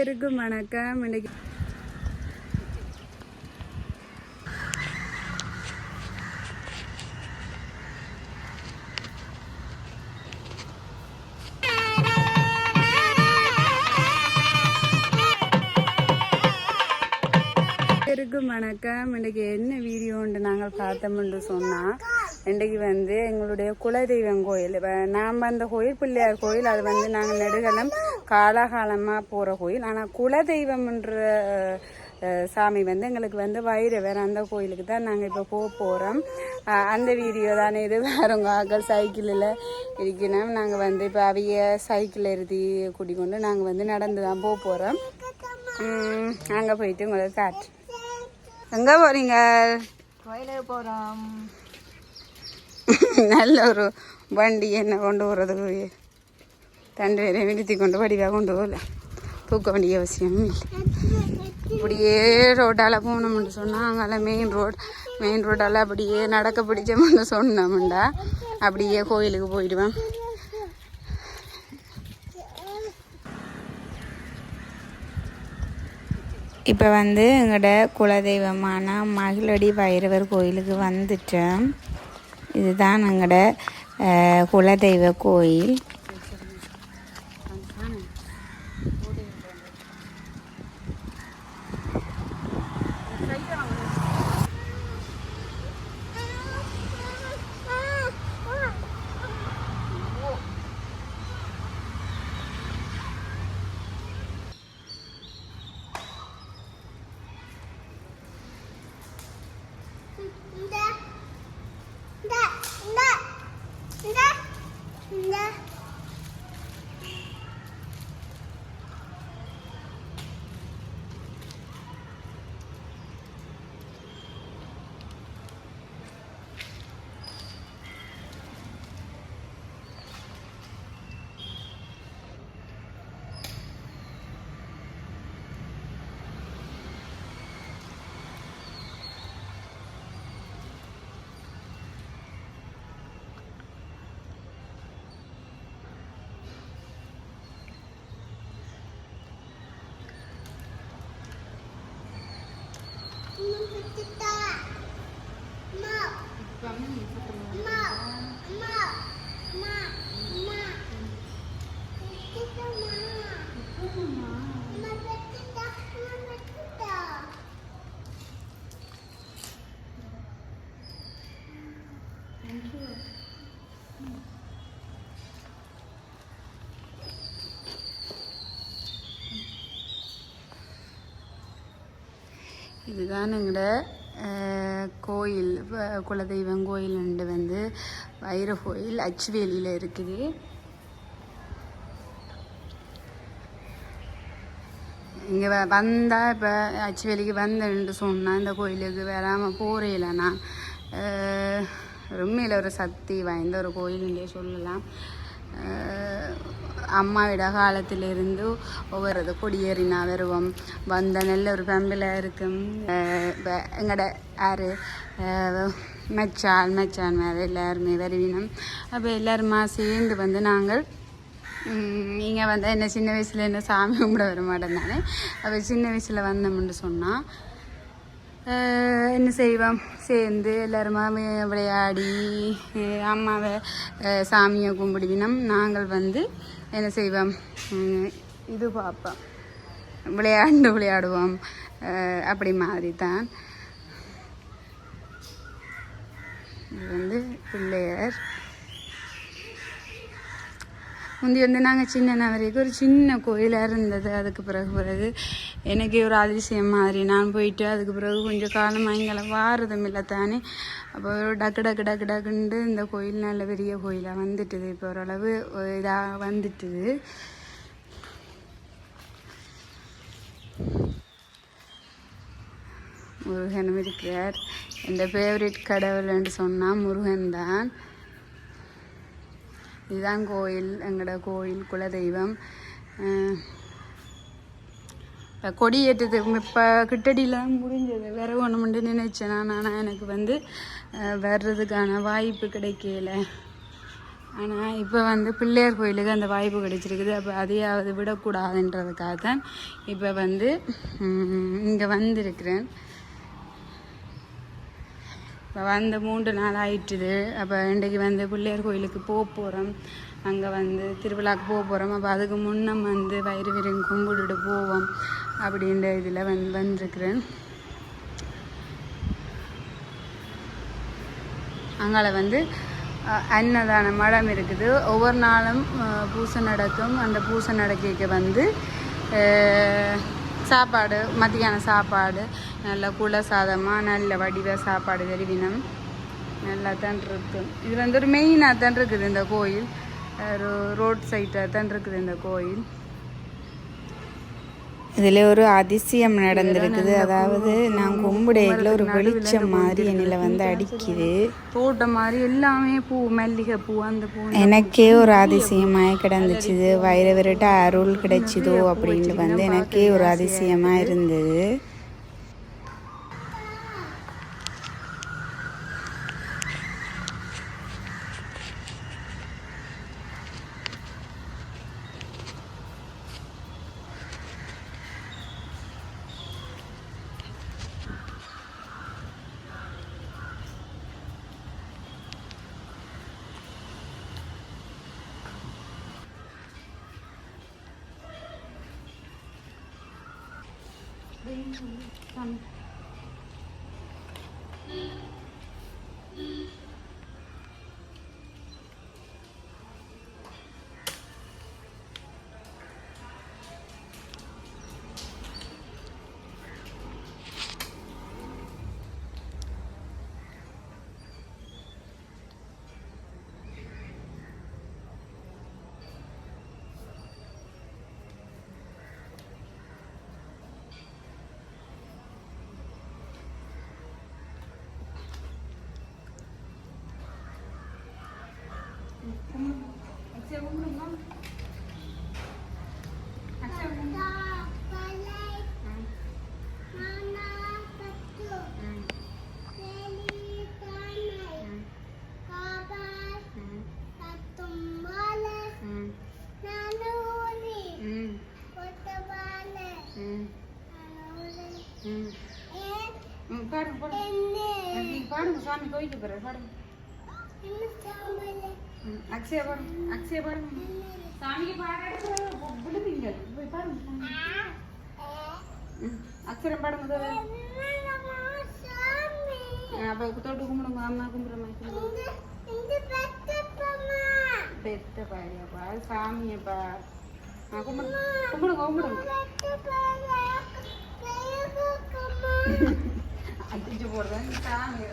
இருக்கும் வணக்கம். இன்னைக்கு வணக்கம். இன்றைக்கு என்ன வீடியோன்னு நாங்கள் பார்த்தோம்னு சொன்னால், இன்றைக்கு எங்களுடைய குலதெய்வம் கோயில். நாம் அந்த கோயில் பிள்ளையார் கோயில். அது நாங்கள் நெடுகலம் காலகாலமாக போகிற கோயில். ஆனால் குலதெய்வம்ன்ற சாமி எங்களுக்கு வைரவர். அந்த கோயிலுக்கு தான் நாங்கள் இப்போ போகிறோம். அந்த வீடியோ தானே இது. வேறவங்க ஆக்கள் சைக்கிளில் இருக்கணும். நாங்கள் இப்போ அவைய சைக்கிள் எழுதி கூட்டிக்கொண்டு நாங்கள் நடந்து தான் போகிறோம். அங்கே போயிட்டு உங்களுக்கு காட்டு. எங்கே போகிறீங்க? கோயிலுக்கு போகிறோம். நல்ல ஒரு வண்டி என்ன கொண்டு போகிறதுக்கு ரெண்டு பேரையும் விடுத்தி கொண்டு வடிவாக கொண்டு போகல. தூக்க வேண்டிய அவசியம் இல்லை. இப்படியே ரோட்டால் போகணும்னு சொன்னால் அங்கே மெயின் ரோட்டால் அப்படியே நடக்க பிடிச்சோம்னு சொன்னோம்டா அப்படியே கோயிலுக்கு போயிடுவேன். இப்போ எங்களோட குலதெய்வமான மகிழடி வைரவர் கோயிலுக்கு வந்துட்டோம். இதுதான் எங்களோட குலதெய்வ கோயில். இதுதான் எங்களோட கோயில். குலதெய்வம் கோயில் வைர கோயில் அச்சுவேலியில் இருக்குது. இங்கே வந்தால் இப்போ அச்சுவேலிக்கு வந்தேன்னு சொன்னால் இந்த கோயிலுக்கு வராமல் போகிறேலண்ணா உண்மையில் ஒரு சக்தி வாய்ந்த ஒரு கோயிலுன்றே சொல்லலாம். அம்மாவிட காலத்திலிருந்து ஒவ்வொரு கொடியேறினா வருவோம் வந்த நல்ல ஒரு ஃபேமிலியில் இருக்கும். எங்களோட யார் மச்சான் மேலே எல்லாருமே வருவினோம். அப்போ எல்லாருமா சேர்ந்து நாங்கள் இங்கே என்ன சின்ன வயசில் என்ன சாமி கும்பிட வர மாட்டேன் தானே. அப்போ சின்ன வயசில் வந்தோம்னு சொன்னால் என்ன செய்வோம், சேர்ந்து எல்லாருமா விளையாடி அம்மாவை சாமியை கும்பிடுவினோம். நாங்கள் என்ன செய்வோம், இது பார்ப்போம், விளையாடுவோம். அப்படி மாதிரி தான் இது பிள்ளையார். முந்தி நாங்கள் சின்ன வரைக்கும் ஒரு சின்ன கோயிலாக இருந்தது. அதுக்கு பிறகு எனக்கே ஒரு அதிசயம் மாதிரி நான் போயிட்டு அதுக்கு பிறகு கொஞ்சம் காலமாக இங்கே வாரதும் இல்லை தானே. அப்போ டக்குண்டு இந்த கோயில் நல்ல பெரிய கோயிலாக வந்துட்டுது. இப்போ ஓரளவு இதாக வந்துட்டுது. முருகனும் இருக்கிறார். என் ஃபேவரட் கடவுள்னு சொன்னால் முருகன் தான். இதுதான் கோயில், எங்களோட கோயில் குலதெய்வம். கொடியேற்றத்துக்கு இப்போ கிட்டடியில் முடிஞ்சது. வேற ஒன்று நினைச்சேன். ஆனால் எனக்கு வர்றதுக்கான வாய்ப்பு கிடைக்கல. ஆனால் இப்போ வந்து பிள்ளையார் கோயிலுக்கு அந்த வாய்ப்பு கிடைச்சிருக்குது. அப்போ அதையாவது விடக்கூடாதுன்றதுக்காக தான் இப்போ வந்து இங்கே வந்திருக்கிறேன். இப்போ வந்து 3 நாள் ஆயிட்டுது. அப்போ இன்றைக்கு வந்து பிள்ளையார் கோயிலுக்கு போக போகிறோம். அங்கே வந்து திருவிழாக்கு போக போகிறோம். அப்போ அதுக்கு முன்னே வந்து வயிறு வீரம் கும்பிட்டுட்டு போவோம் அப்படின்ற இதில் வந்திருக்கிறேன். அங்கால வந்து அன்னதான மடம் இருக்குது. ஒவ்வொரு நாளும் பூசை நடக்கும். அந்த பூசை நடக்கைக்கு வந்து சாப்பாடு, மத்தியான சாப்பாடு நல்ல குல சாதமாக நல்ல வடிவ சாப்பாடு தெரிவினம் நல்லா தான் இருக்கும். இது வந்து ஒரு மெயினாக தான் இருக்குது இந்த கோயில். ஒரு ரோட் சைட்டாக தான் இருக்குது இந்த கோயில். இதில் ஒரு அதிசயம் நடந்திருக்குது. அதாவது நான் கும்பிடையில் ஒரு வெளிச்சம் மாதிரி என்னில் வந்து அடிக்குது. தோட்டம் மாதிரி எல்லாமே பூ, மல்லிகை பூ, அந்த பூ எனக்கே ஒரு அதிசயமாக கிடந்துச்சுது. வயிறு விரட்ட அருள் கிடைச்சிதோ அப்படின்ட்டு வந்து எனக்கே ஒரு அதிசயமாக இருந்தது. பாடுங்க சாமி கோயிலுக்கு போகிற பாடுங்க. அக்ஷய பாடுங்க, அக்ஷய பாடுங்க. சாமிக்கு பாடுறது விடுவீங்க. போய் பாடுங்க. அக்ஷரம் பாடுங்க. அப்போ தொட்டு கும்பிடுங்க. அம்மா கும்பிட்ற மாதிரி பெத்த பாடியாப்பா சாமியப்பா. கும்பிடுங்க கும்பிடுங்க கும்பிடுங்க. அடிச்சு போடுறேன் சாமி.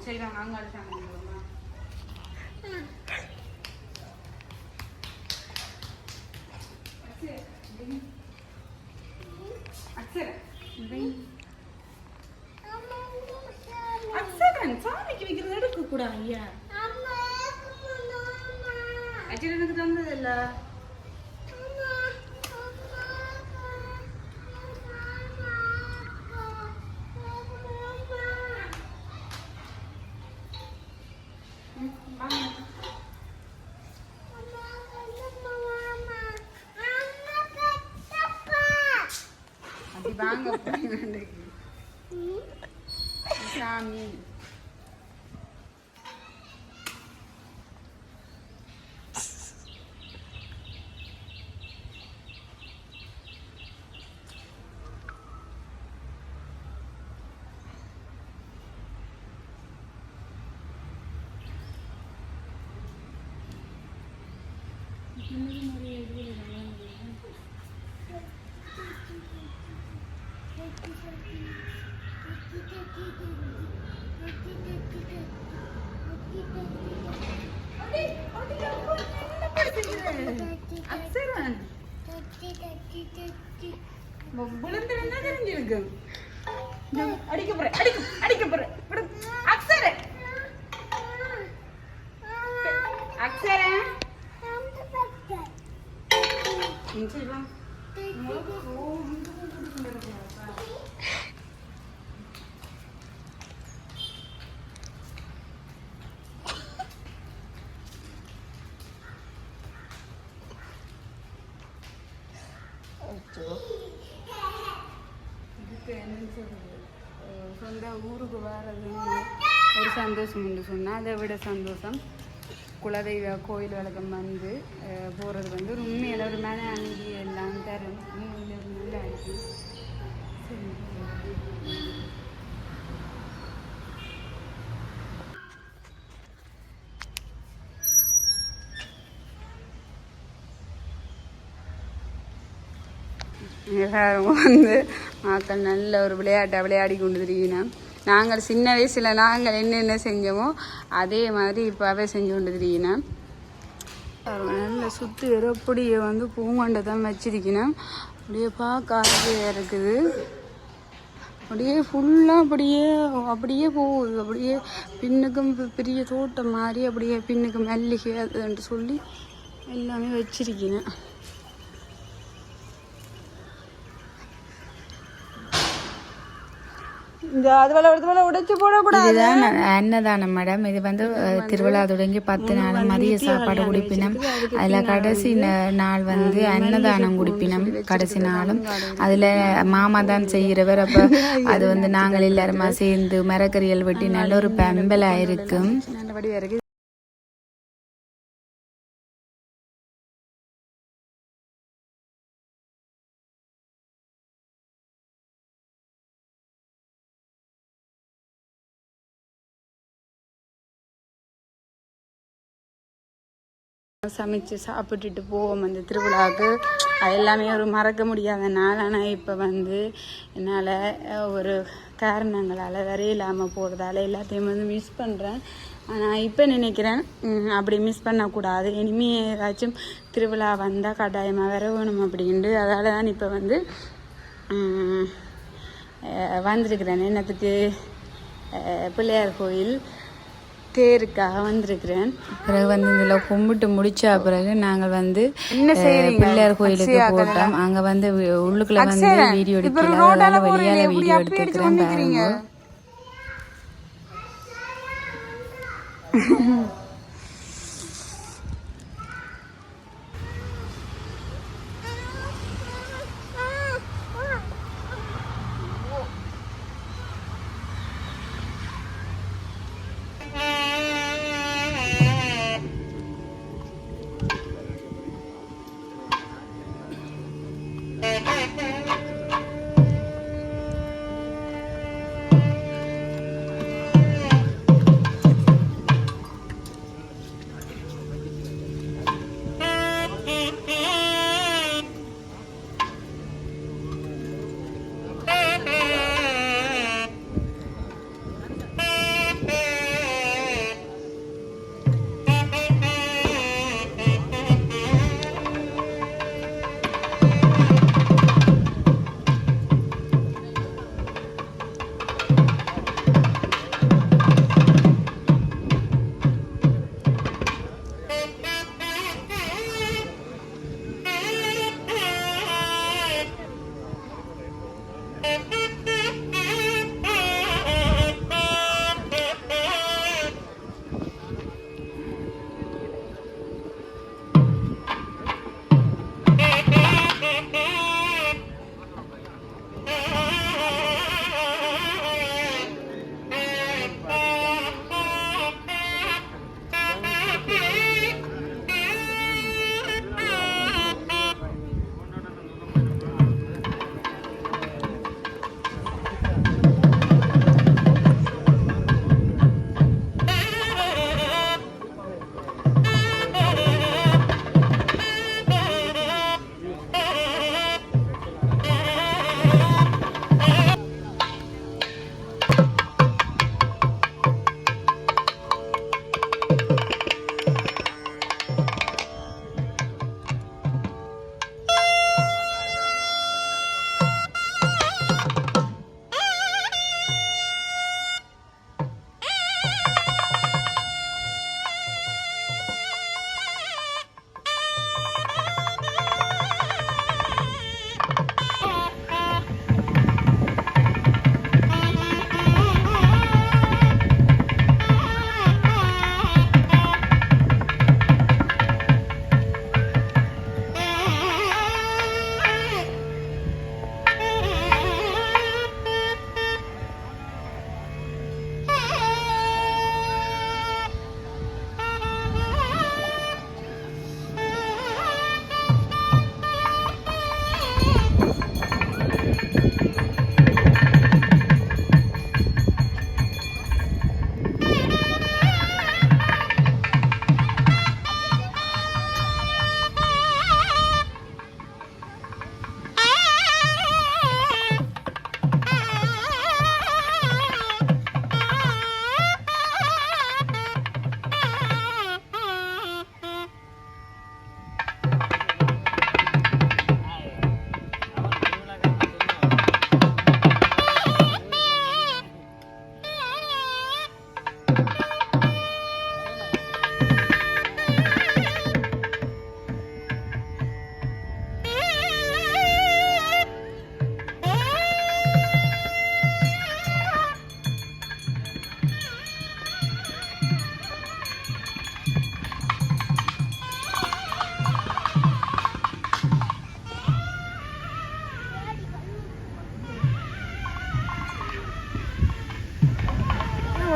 சரி வாங்க அங்கே அடிச்சாங்க. அக்ஷரன் சாமிக்கு வைக்கிறது எடுக்க கூடாது ஐயா. அச்சரி எனக்கு தந்தது இல்ல. அப்படி வாங்க சாமி. அக்ஷரன் விழுந்திருந்தா தெரிஞ்சிருக்கு. அடிக்க போறேன் அடிக்க போறேன். அக்ஷரன் அக்ஷரன் சரி வாங்க. சொல்றது சொந்த ஊருக்கு வர்றது ஒரு சந்தோஷம் என்று சொன்னால் அதை விட சந்தோஷம் குலதெய்வ கோயில் வழக்கம் வந்து போகிறது வந்து ஒரு உண்மையில் ஒரு மன அமைதி எல்லாம் தரும் உண்மையில் ஒரு நல்ல அனுப்பி சரி. வந்து மக்கள் நல்ல ஒரு விளையாட்டை விளையாடி கொண்டு திரியினோம். நாங்கள் சின்ன வயசில் நாங்கள் என்னென்ன செஞ்சோமோ அதே மாதிரி இப்போவே செஞ்சு கொண்டு திரியினோம். நல்ல சுற்றி வேறு அப்படியே வந்து பூங்கொண்டை தான் வச்சிருக்கணும். அப்படியே பார்க்க ஆசையாக இருக்குது. அப்படியே ஃபுல்லாக அப்படியே போகுது. அப்படியே பின்னுக்கும் பெரிய தோட்டம் மாதிரி அப்படியே பின்னுக்கு மல்லிகை அதுன்ட்டு சொல்லி எல்லாமே வச்சிருக்கேன். இதுதான் அன்னதானம் மேடம். இது வந்து திருவிழா தொடங்கி 10 நாள் மதிய சாப்பாடு குடிப்பினம். அதில் கடைசி நாள் வந்து அன்னதானம் குடிப்பினம். கடைசி நாளும் அதில் மாமா தான் செய்கிறவர். அப்போ அது வந்து நாங்கள் எல்லாருமா சேர்ந்து மரக்கறிகள் வெட்டி நல்ல ஒரு பெம்பலாக இருக்கும். நல்லபடியாக இருக்குது. சமைச்சு சாப்பிட்டுட்டு போவோம் அந்த திருவிழாவுக்கு. அது எல்லாமே ஒரு மறக்க முடியாத நாள். ஆனால் இப்போ வந்து என்னால் ஒரு காரணங்களால் வேற இல்லாமல் போகிறதால எல்லாத்தையும் வந்து மிஸ் பண்ணுறேன். ஆனால் இப்போ நினைக்கிறேன் அப்படி மிஸ் பண்ணக்கூடாது. இனிமேல் ஏதாச்சும் திருவிழா வந்தால் கட்டாயமாக வர வேணும் அப்படின்ட்டு. அதால் தான் இப்போ வந்து வந்திருக்கிறேன். என்னத்துக்கு பிள்ளையார் கோயில் தேருக்காக வந்திருக்கிறேன். பிறகு வந்து இதில் கும்பிட்டு முடிச்சா பிறகு நாங்கள் வந்து பிள்ளையார் கோயிலுக்கு போட்டோம். அங்கே வந்து உள்ளுக்குள்ள வந்து வீடியோ எடுக்கிறேன், வெளியால வீடியோ எடுத்துக்கிறேன் பாருங்க.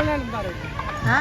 ஆ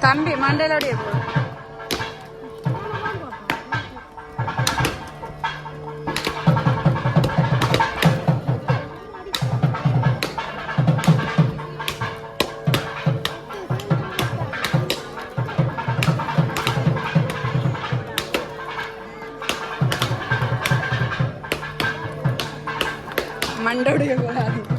தம்பி மண்டலோடைய போ மண்டோடைய போகாது